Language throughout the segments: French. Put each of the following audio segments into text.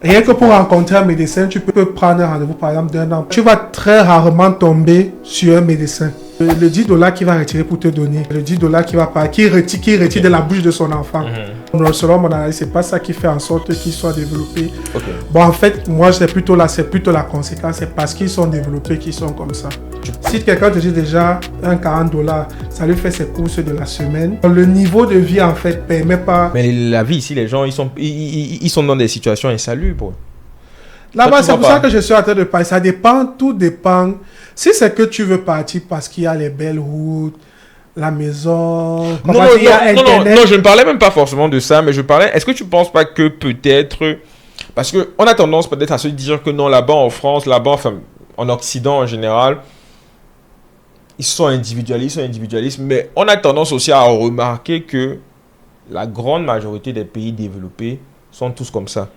Rien que pour rencontrer un médecin, tu peux prendre un rendez-vous par exemple d'un an. Tu vas très rarement tomber sur un médecin. Le 10 dollars qu'il va retirer pour te donner, le 10 dollars qu'il va pas, qui retire de la bouche de son enfant. Selon mon analyse, c'est pas ça qui fait en sorte qu'ils soient développés. Bon, en fait, moi, c'est plutôt la conséquence. C'est parce qu'ils sont développés qu'ils sont comme ça. Si quelqu'un te dit déjà un 40 dollars, ça lui fait ses courses de la semaine. Le niveau de vie, en fait, permet pas. Mais la vie ici, les gens, ils sont dans des situations insalubres. Là-bas, c'est pour ça que je suis en train de parler. Ça dépend, tout dépend. Si c'est que tu veux partir parce qu'il y a les belles routes, la maison... Non, je ne parlais même pas forcément de ça, mais je parlais... Est-ce que tu ne penses pas que peut-être... Parce qu'on a tendance peut-être à se dire que non, là-bas en France, là-bas, enfin, en Occident en général, ils sont individualistes, mais on a tendance aussi à remarquer que la grande majorité des pays développés sont tous comme ça.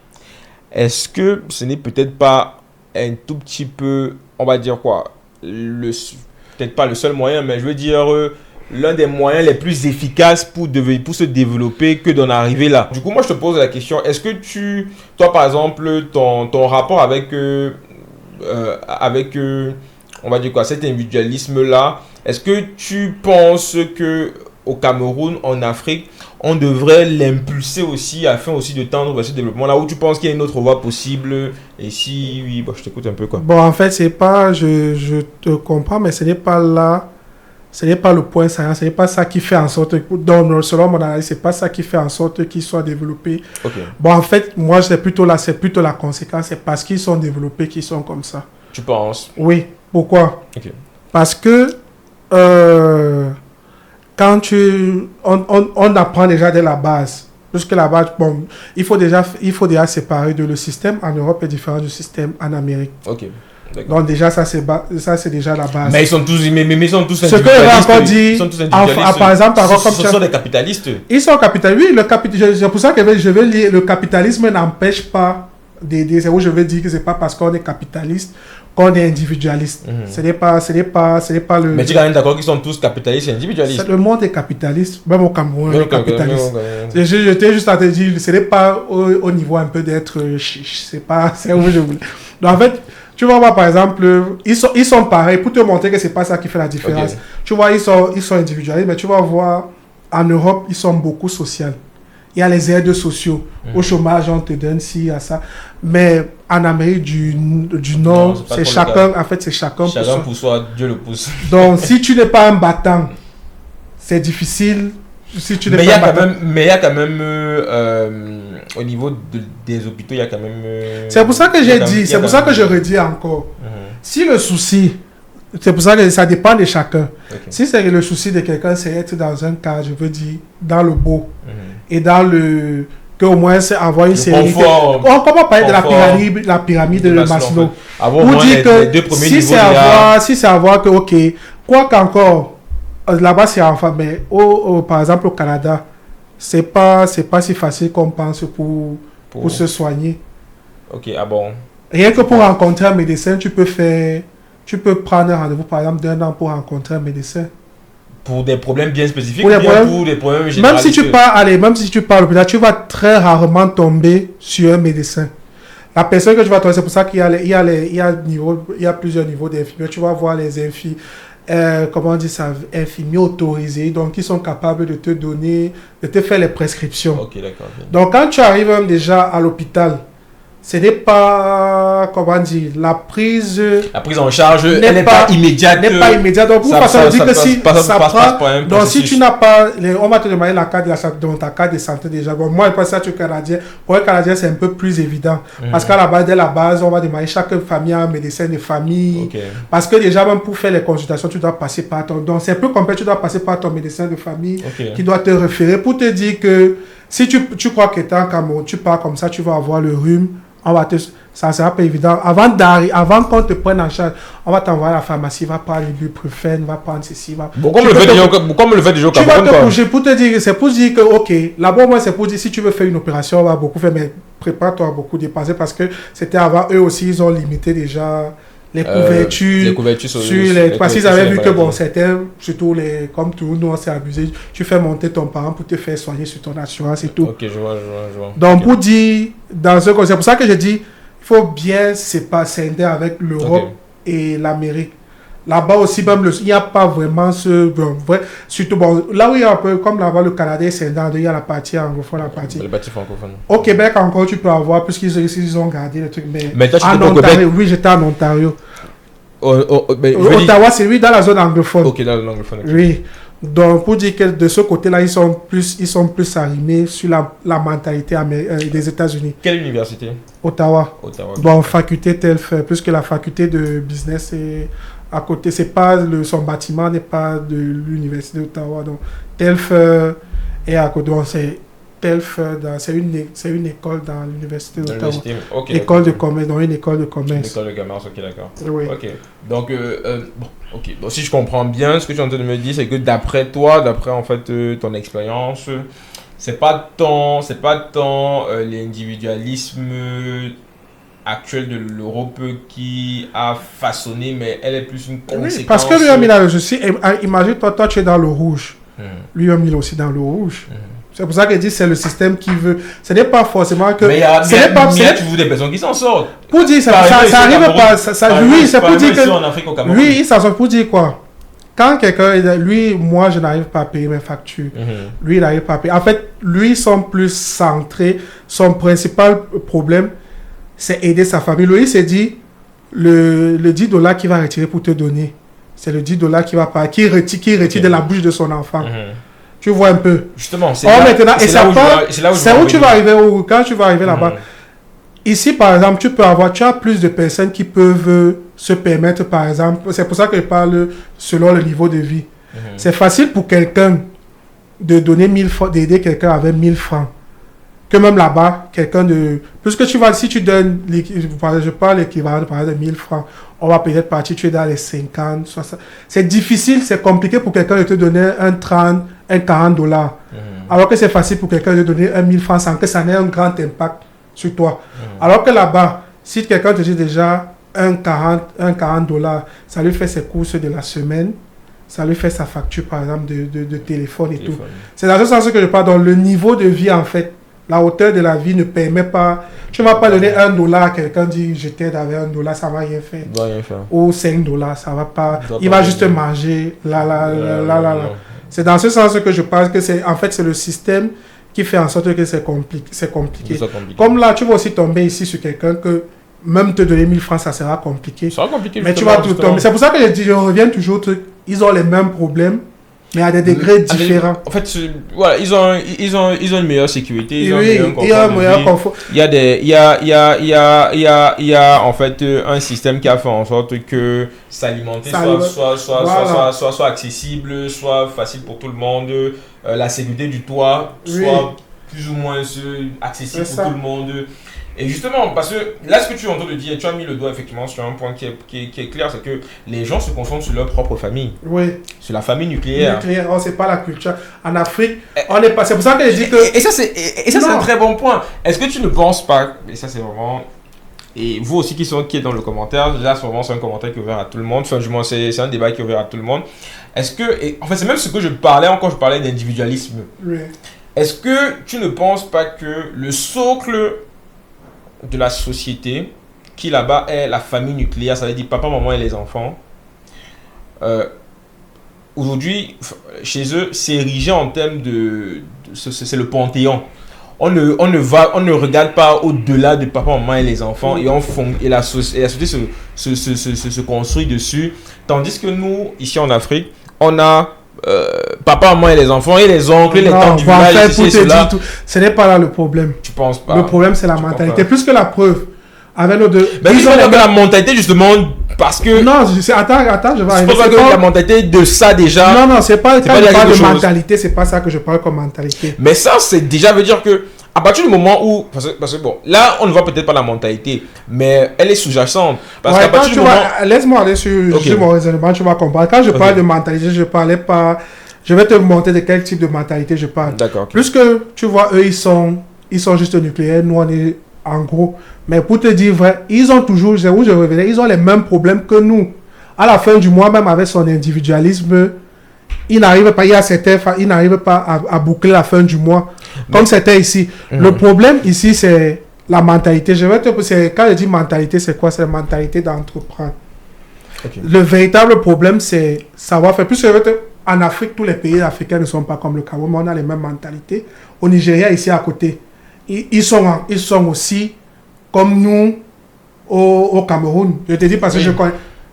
Est-ce que ce n'est peut-être pas un tout petit peu, on va dire quoi, peut-être pas le seul moyen, mais je veux dire l'un des moyens les plus efficaces pour se développer que d'en arriver là. Du coup, moi, je te pose la question, est-ce que toi, par exemple, ton rapport avec, on va dire quoi, cet individualisme-là, est-ce que tu penses que au Cameroun, en Afrique, on devrait l'impulser aussi afin aussi de tendre vers ce développement-là, où tu penses qu'il y a une autre voie possible? Et si oui, bon, je t'écoute un peu quoi. Bon, en fait, c'est pas, je te comprends, mais ce n'est pas là, ce n'est pas le point saillant, ce n'est pas ça qui fait en sorte que, selon mon analyse, c'est pas ça qui fait en sorte qu'ils soient développés. Bon, en fait, moi, c'est plutôt la conséquence, c'est parce qu'ils sont développés qu'ils sont comme ça. Tu penses? Oui. Pourquoi? Parce que quand on apprend déjà dès la base, jusque la base, bon, il faut déjà séparer le système en Europe est différent du système en Amérique. Donc déjà ça c'est déjà la base. Mais ils sont tous individualistes. Ce que j'ai encore dit, par exemple, ce sont des capitalistes. Ils sont capitalistes. Oui, c'est pour ça que je vais lire. Le capitalisme n'empêche pas d'aider. C'est où je vais dire que c'est pas parce qu'on est capitaliste qu'on est individualiste. Ce n'est pas le... Mais tu es quand même d'accord qu'ils sont tous capitalistes et individualistes. Le monde est capitaliste, même au Cameroun, on est capitaliste. J'étais juste à te dire, ce n'est pas au niveau un peu d'être chiche, c'est où je voulais. Donc en fait, tu vas voir par exemple, ils sont pareils, pour te montrer que c'est pas ça qui fait la différence. Tu vois, ils sont individualistes, mais tu vas voir, en Europe, ils sont beaucoup sociaux. Il y a les aides sociaux. Au chômage, on te donne ci, à ça. Mais en Amérique du Nord, c'est chacun, en fait, c'est chacun pour soi, Dieu le pousse. Donc, si tu n'es pas un battant, c'est difficile. Si tu n'es pas un battant. Mais il y a quand même, au niveau des hôpitaux, il y a quand même... c'est pour ça que j'ai dit, c'est pour ça que je redis encore. Si le souci, c'est pour ça que ça dépend de chacun. Si c'est le souci de quelqu'un, c'est être dans un cas, je veux dire, dans le beau. Et dans le... qu'au moins c'est avoir une série... On commence parler de la pyramide de Maslow. Pour dire que si c'est avoir que, ok, quoi qu'encore, là-bas c'est enfin, mais par exemple au Canada, c'est pas si facile qu'on pense pour se soigner. Rien que pour rencontrer un médecin, tu peux prendre un rendez-vous par exemple d'un an pour rencontrer un médecin. Pour des problèmes bien spécifiques, pour des problèmes généralistes. Même si tu pars à l'hôpital, tu vas très rarement tomber sur un médecin. La personne que tu vas trouver, c'est pour ça qu'il y a plusieurs niveaux d'infirmiers. Tu vas voir les infirmiers, infirmiers autorisés, donc qui sont capables de te faire les prescriptions. Donc quand tu arrives même déjà à l'hôpital, ce n'est pas, la prise en charge, elle n'est pas immédiate. Donc, pour ça dire que si ça prend, donc si tu n'as pas, on va te demander la carte de la santé, donc ta carte de santé déjà. Bon, moi, je pense que tu es Canadien. Pour un Canadien, c'est un peu plus évident. Parce qu'à la base, dès la base, on va demander chaque famille a un médecin de famille. Parce que déjà, même pour faire les consultations, tu dois passer par donc c'est un peu complexe, tu dois passer par ton médecin de famille qui doit te référer pour te dire que si tu crois que tu es en Cameroun, tu pars comme ça, tu vas avoir le rhume. Ça sera pas évident. Avant qu'on te prenne en charge, on va t'envoyer à la pharmacie, va prendre l'ibuprofène, va prendre ceci, comme le fait déjà au Cameroun. Tu vas te bouger pour te dire, c'est pour dire que, ok, là-bas, moi, c'est pour dire, si tu veux faire une opération, on va beaucoup faire, mais prépare-toi à beaucoup dépenser parce que c'était avant, eux aussi, ils ont limité déjà les couvertures sur les... Parce qu'ils avaient vu que, bon, certains, surtout comme tout, nous, on s'est abusé. Tu fais monter ton parent pour te faire soigner sur ton assurance et tout. Ok, je vois. Donc, pour dire, c'est pour ça que je dis, il faut bien scinder avec l'Europe et l'Amérique. Là-bas aussi, même il n'y a pas vraiment surtout, bon, là où il y a un peu, comme là-bas, le Canada est scindé, il y a la partie anglophone, la partie francophone. Au Québec, encore, tu peux avoir, puisqu'ils ont gardé le truc. Mais toi, tu en Ontario, oui, j'étais en Ontario. Ottawa, c'est lui dans la zone anglophone. Ok, dans la zone anglophone. Okay. Oui. Donc, pour dire que de ce côté-là, ils sont plus arrimés sur la mentalité des États-Unis. Quelle université? Ottawa. Bon, faculté TELF, puisque la faculté de business est à côté. C'est pas son bâtiment n'est pas de l'université d'Ottawa. Donc, TELF est à côté. Donc, c'est TELF, c'est une école dans l'université d'Ottawa. Okay, école de commerce, donc une école de commerce. Une école de commerce, ok, d'accord. Oui. Ok. Donc, bon, si je comprends bien, ce que tu es en train de me dire, c'est que d'après toi, en fait ton expérience, c'est pas tant l'individualisme actuel de l'Europe qui a façonné, mais elle est plus une conséquence. Oui, parce que lui-même, il a réussi. Imagine-toi, toi, tu es dans le rouge. Lui-même, il est aussi dans le rouge. C'est pour ça qu'il dit que c'est le système qui veut. Ce n'est pas forcément que. Mais il y a toujours des personnes qui s'en sortent. Pour dire, ça arrive pas. Oui, c'est pour dire que. Lui, il s'en sort pour dire quoi? Quand quelqu'un. Lui, moi, je n'arrive pas à payer mes factures. Lui, il n'arrive pas à payer. En fait, lui, ils sont plus centrés. Son principal problème, c'est aider sa famille. Lui, il s'est dit le $10 qu'il va retirer pour te donner, c'est le $10 qui retire de la bouche de son enfant. Tu vois un peu. Justement, c'est où tu vas arriver, quand tu vas arriver là-bas. Ici, par exemple, tu as plus de personnes qui peuvent se permettre, par exemple, c'est pour ça que je parle selon le niveau de vie. C'est facile pour quelqu'un de donner 1000 francs, d'aider quelqu'un avec 1000 francs. Que même là-bas, quelqu'un de... Puisque si tu donnes, je parle l'équivalent par exemple de 1000 francs, on va peut-être partir, tu es dans les 50, 60. C'est difficile, c'est compliqué pour quelqu'un de te donner un $30, un $40. Alors que c'est facile pour quelqu'un de donner 1000 francs sans que ça n'ait un grand impact sur toi. Alors que là-bas, si quelqu'un te dit déjà un $40, ça lui fait ses courses de la semaine, ça lui fait sa facture par exemple de téléphone et tout. C'est dans ce sens que je parle, dans le niveau de vie en fait. La hauteur de la vie ne permet pas... Tu ne vas pas donner $1 à quelqu'un, dit je t'aide avec $1, ça ne va rien faire. Ou $5, ça ne va pas... Il va juste manger. C'est dans ce sens que je pense que c'est le système qui fait en sorte que c'est compliqué. Comme là, tu vas aussi tomber ici sur quelqu'un que même te donner 1000 francs, ça sera compliqué. Mais tu vas tout tomber. C'est pour ça que je reviens toujours au truc. Ils ont les mêmes problèmes. Mais à des degrés différents. En fait, voilà, ils ont une meilleure sécurité, ils ont un meilleur confort. Il y a en fait un système qui a fait en sorte que s'alimenter soit accessible, soit facile pour tout le monde, la sécurité du toit soit plus ou moins accessible pour tout le monde. Et justement, parce que là, ce que tu es en train de dire, tu as mis le doigt effectivement sur un point qui est clair, c'est que les gens se concentrent sur leur propre famille. Oui. Sur la famille nucléaire. C'est pas la culture. En Afrique, on n'est pas. C'est pour ça que je dis que. Et ça, c'est un très bon point. Est-ce que tu ne penses pas, et ça, c'est vraiment. Et vous aussi qui êtes dans le commentaire, là, c'est un commentaire qui est ouvert à tout le monde. Enfin, du moins, c'est un débat qui est ouvert à tout le monde. Est-ce que. En fait, c'est même ce que je parlais quand je parlais d'individualisme. Oui. Est-ce que tu ne penses pas que le socle de la société, qui là-bas est la famille nucléaire, ça veut dire papa, maman et les enfants, aujourd'hui, chez eux, c'est érigé en termes c'est le panthéon. On ne regarde pas au-delà de papa, maman et les enfants, et la société se construit dessus. Tandis que nous, ici en Afrique, on a papa, maman et les enfants et les oncles et les tantes du village. Ce n'est pas là le problème. Tu penses pas? Le problème, c'est la mentalité. Plus que la preuve. Avec nos deux. Mais ils ont la mentalité justement parce que. Non, attends, je vais arriver. Je pense que la mentalité de ça déjà. Non, c'est pas. Quand je parle de mentalité, c'est pas ça que je parle comme mentalité. Mais ça, c'est déjà veut dire que à partir du moment où, parce que bon, là, on ne voit peut-être pas la mentalité, mais elle est sous-jacente. Parce qu'à partir du moment... Laisse-moi aller sur mon raisonnement, tu vas comprendre. Quand je parle de mentalité, je parlais pas... Je vais te montrer de quel type de mentalité je parle. D'accord. Plus que, tu vois, eux, ils sont juste nucléaires. Nous, En gros. Mais pour te dire vrai, ils ont toujours, c'est où je revenais, ils ont les mêmes problèmes que nous. À la fin du mois, même avec son individualisme, il n'arrive pas, il y a certains, il n'arrive pas à boucler la fin du mois. Comme c'était ici. Le problème ici, c'est la mentalité. Je vais te, quand je dis mentalité, c'est quoi? C'est la mentalité d'entreprendre. Okay. Le véritable problème, c'est savoir faire. Plus en Afrique, tous les pays africains ne sont pas comme le Cameroun, mais on a les mêmes mentalités. Au Nigeria, ici à côté, ils sont aussi comme nous au Cameroun. Je te dis parce que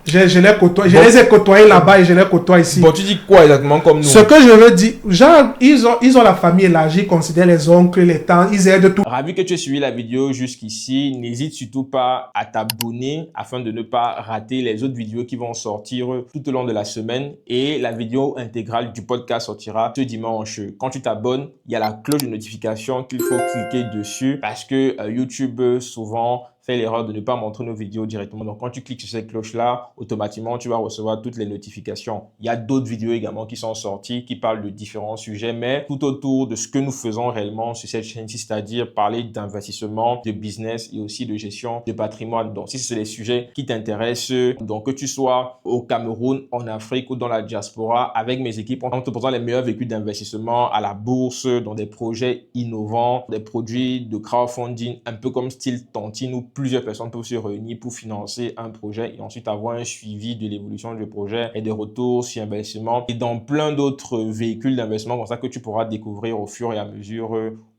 je les ai côtoyés là-bas et je les côtoie ici. Bon, tu dis quoi exactement comme nous? Ce que je veux dire, genre, ils ont la famille élargie, ils considèrent les oncles, les tantes, ils aident tout. Ravi que tu aies suivi la vidéo jusqu'ici. N'hésite surtout pas à t'abonner afin de ne pas rater les autres vidéos qui vont sortir tout au long de la semaine. Et la vidéo intégrale du podcast sortira ce dimanche. Quand tu t'abonnes, il y a la cloche de notification qu'il faut cliquer dessus parce que YouTube souvent fait l'erreur de ne pas montrer nos vidéos directement. Donc, quand tu cliques sur cette cloche-là, automatiquement, tu vas recevoir toutes les notifications. Il y a d'autres vidéos également qui sont sorties, qui parlent de différents sujets, mais tout autour de ce que nous faisons réellement sur cette chaîne-ci, c'est-à-dire parler d'investissement, de business et aussi de gestion de patrimoine. Donc, si c'est des sujets qui t'intéressent, donc que tu sois au Cameroun, en Afrique ou dans la diaspora, avec mes équipes, on te proposera les meilleurs véhicules d'investissement à la bourse, dans des projets innovants, des produits de crowdfunding, un peu comme style Tontine ou plusieurs personnes peuvent se réunir pour financer un projet et ensuite avoir un suivi de l'évolution du projet et des retours sur investissement et dans plein d'autres véhicules d'investissement comme ça que tu pourras découvrir au fur et à mesure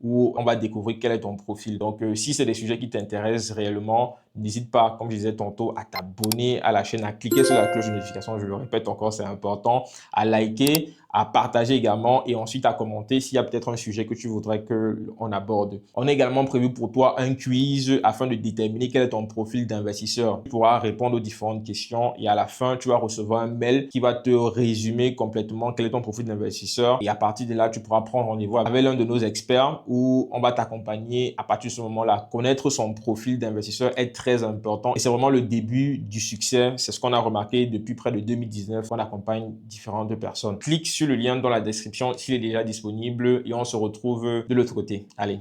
où on va découvrir quel est ton profil. Donc, si c'est des sujets qui t'intéressent réellement, n'hésite pas, comme je disais tantôt, à t'abonner à la chaîne, à cliquer sur la cloche de notification, je le répète encore, c'est important, à liker, à partager également et ensuite à commenter s'il y a peut-être un sujet que tu voudrais qu'on aborde. On a également prévu pour toi un quiz afin de déterminer quel est ton profil d'investisseur. Tu pourras répondre aux différentes questions et à la fin, tu vas recevoir un mail qui va te résumer complètement quel est ton profil d'investisseur et à partir de là, tu pourras prendre rendez-vous avec l'un de nos experts où on va t'accompagner à partir de ce moment-là. Connaître son profil d'investisseur est très important et c'est vraiment le début du succès. C'est ce qu'on a remarqué depuis près de 2019. On accompagne différentes personnes. Clique sur le lien dans la description s'il est déjà disponible et on se retrouve de l'autre côté. Allez.